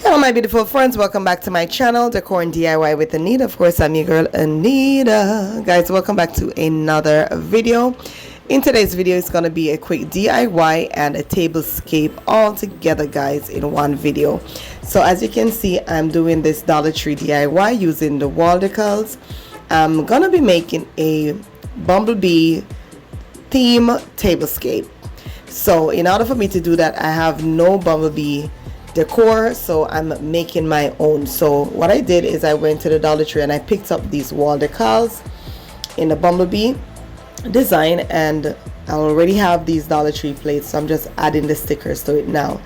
Hello my beautiful friends, welcome back to my channel, Decor and DIY with Anita. Of course, I'm your girl Anita. Guys, welcome back to another video. In today's video, it's going to be a quick DIY and a tablescape all together, guys, in one video. So as you can see, I'm doing this Dollar Tree DIY using the wall decals. I'm going to be making a Bumblebee theme tablescape. So in order for me to do that, I have no Bumblebee decor, so I'm making my own. So what I did is I went to the Dollar Tree and I picked up these wall decals in the Bumblebee design, and I already have these Dollar Tree plates, so I'm just adding the stickers to it now.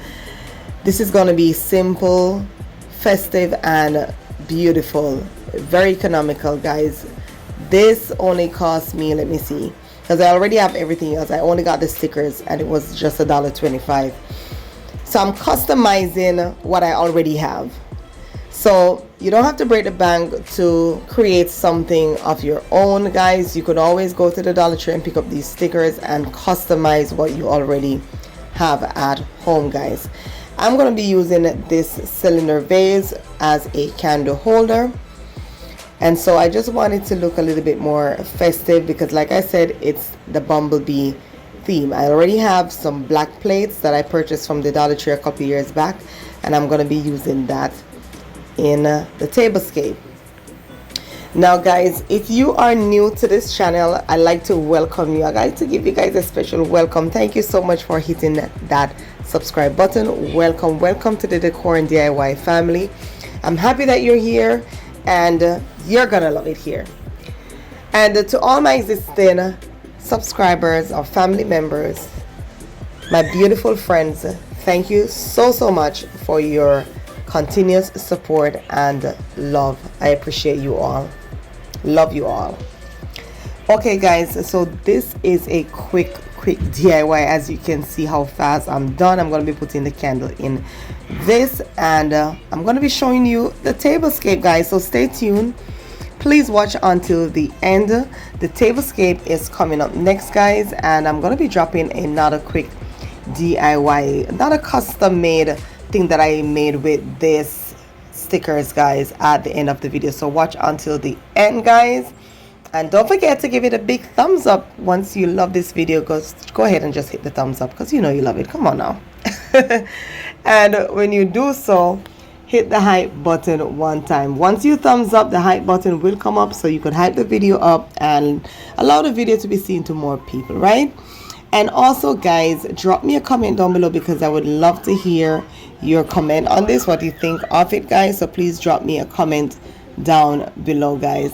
This is going to be simple, festive, and beautiful. Very economical, guys. This only cost me, let me see, because I already have everything else. I only got the stickers and it was just $1.25. So I'm customizing what I already have. So you don't have to break the bank to create something of your own, guys. You could always go to the Dollar Tree and pick up these stickers and customize what you already have at home, guys. I'm going to be using this cylinder vase as a candle holder. And so I just wanted to look a little bit more festive because, like I said, it's the Bumblebee theme. I already have some black plates that I purchased from the Dollar Tree a couple years back, and I'm going to be using that in the tablescape. Now guys, if you are new to this channel, I'd like to welcome you. I'd like to give you guys a special welcome. Thank you so much for hitting that subscribe button. Welcome to the Decor and DIY family. I'm happy that you're here, and you're gonna love it here. And to all my existing subscribers or family members, my beautiful friends, thank you so much for your continuous support and love. I appreciate you all. Love you all. Okay guys, so this is a quick DIY. As you can see how fast I'm done. I'm going to be putting the candle in this, and I'm going to be showing you the tablescape, guys, so stay tuned. Please watch until the end. The tablescape is coming up next, guys, and I'm going to be dropping another quick DIY, not a custom made thing that I made with this stickers, guys, at the end of the video. So watch until the end, guys, and don't forget to give it a big thumbs up. Once you love this video, go ahead and just hit the thumbs up, because you know you love it. Come on now. And when you do so, hit the hype button one time. Once you thumbs up, the hype button will come up, so you could hype the video up and allow the video to be seen to more people, right? And also, guys, drop me a comment down below, because I would love to hear your comment on this, what you think of it, guys. So please drop me a comment down below, guys.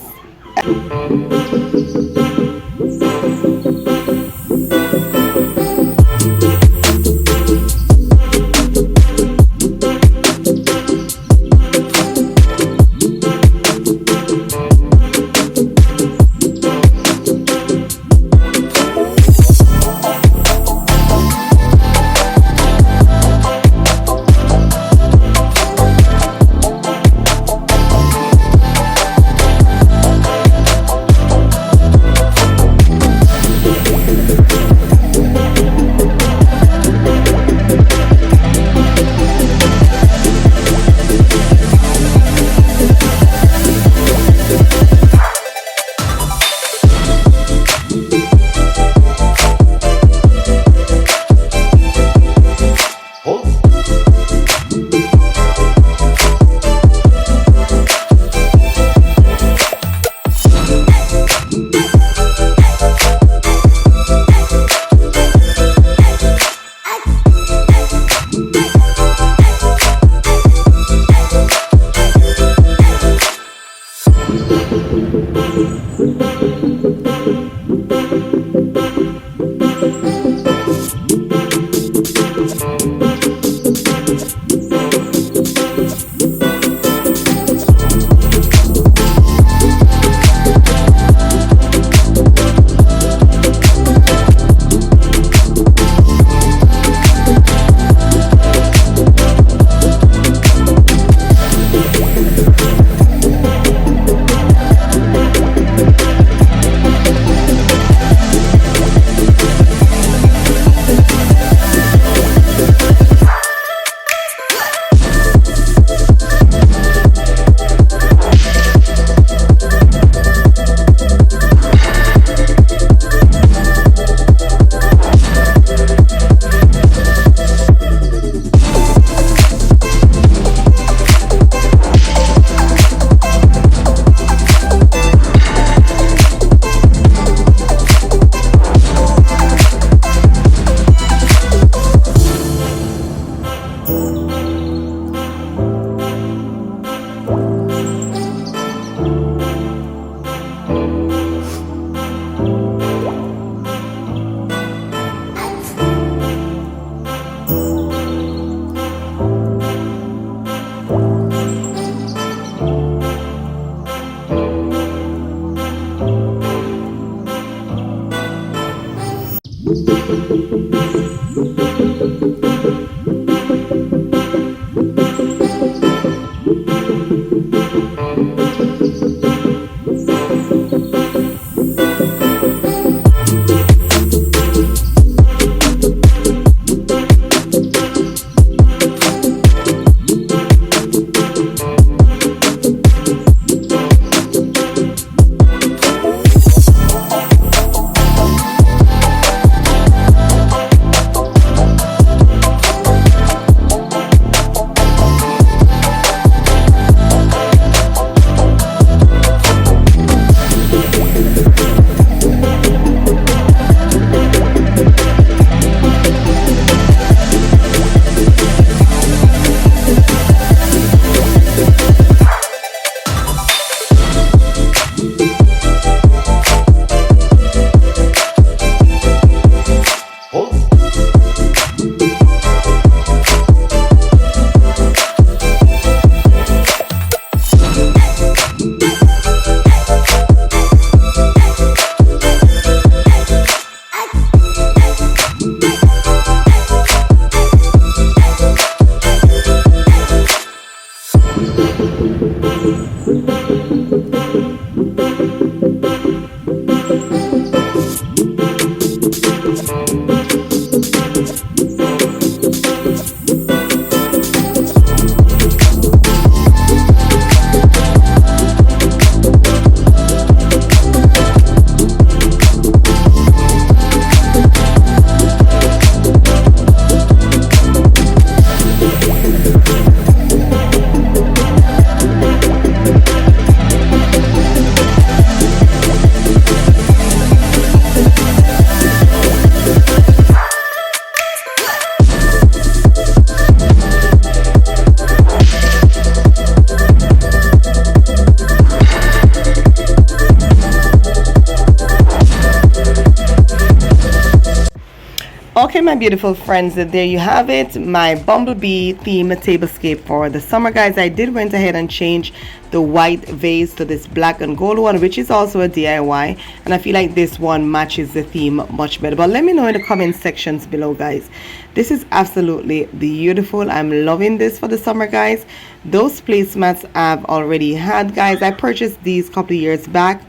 Okay, my beautiful friends, there you have it, my Bumblebee theme tablescape for the summer, guys. I did went ahead and change the white vase to this black and gold one, which is also a DIY, and I feel like this one matches the theme much better. But let me know in the comment sections below, guys. This is absolutely beautiful. I'm loving this for the summer, guys. Those placemats I've already had, guys. I purchased these a couple of years back,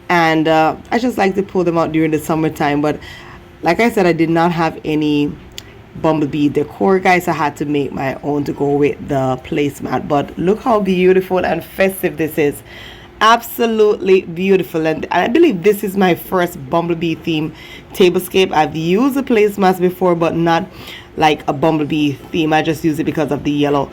and I just like to pull them out during the summertime. But like I said, I did not have any Bumblebee decor, guys. I had to make my own to go with the placemat. But look how beautiful and festive this is. Absolutely beautiful. And I believe this is my first Bumblebee theme tablescape. I've used the placemats before, but not like a Bumblebee theme. I just use it because of the yellow.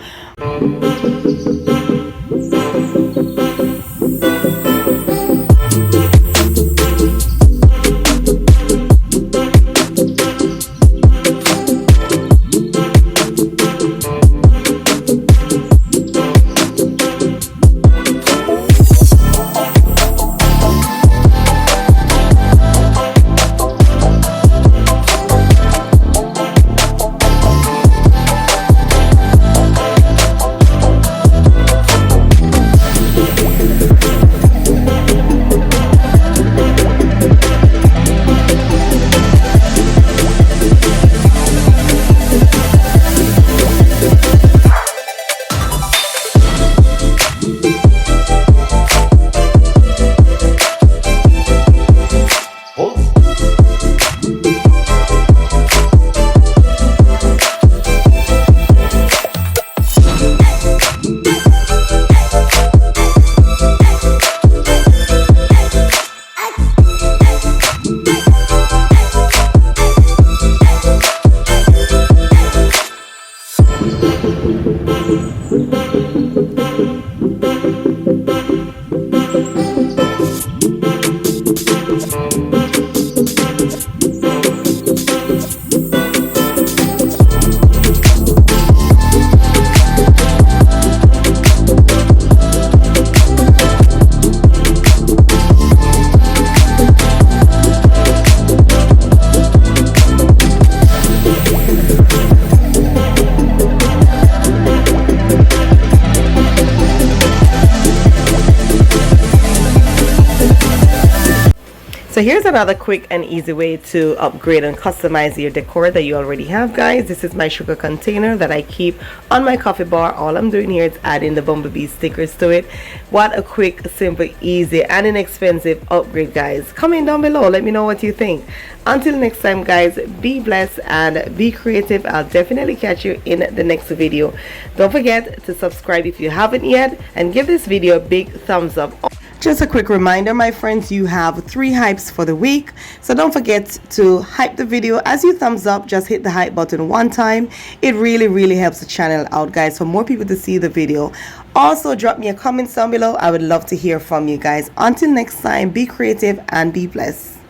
So here's another quick and easy way to upgrade and customize your decor that you already have, guys. This is my sugar container that I keep on my coffee bar. All I'm doing here is adding the Bumblebee stickers to it. What a quick, simple, easy and inexpensive upgrade, guys. Comment down below, let me know what you think. Until next time, guys, be blessed and be creative. I'll definitely catch you in the next video. Don't forget to subscribe if you haven't yet, and give this video a big thumbs up. Just a quick reminder, my friends, you have 3 hypes for the week, so don't forget to hype the video. As you thumbs up, just hit the hype button one time. It really helps the channel out, guys, for more people to see the video. Also, drop me a comment down below. I would love to hear from you guys. Until next time, be creative and be blessed.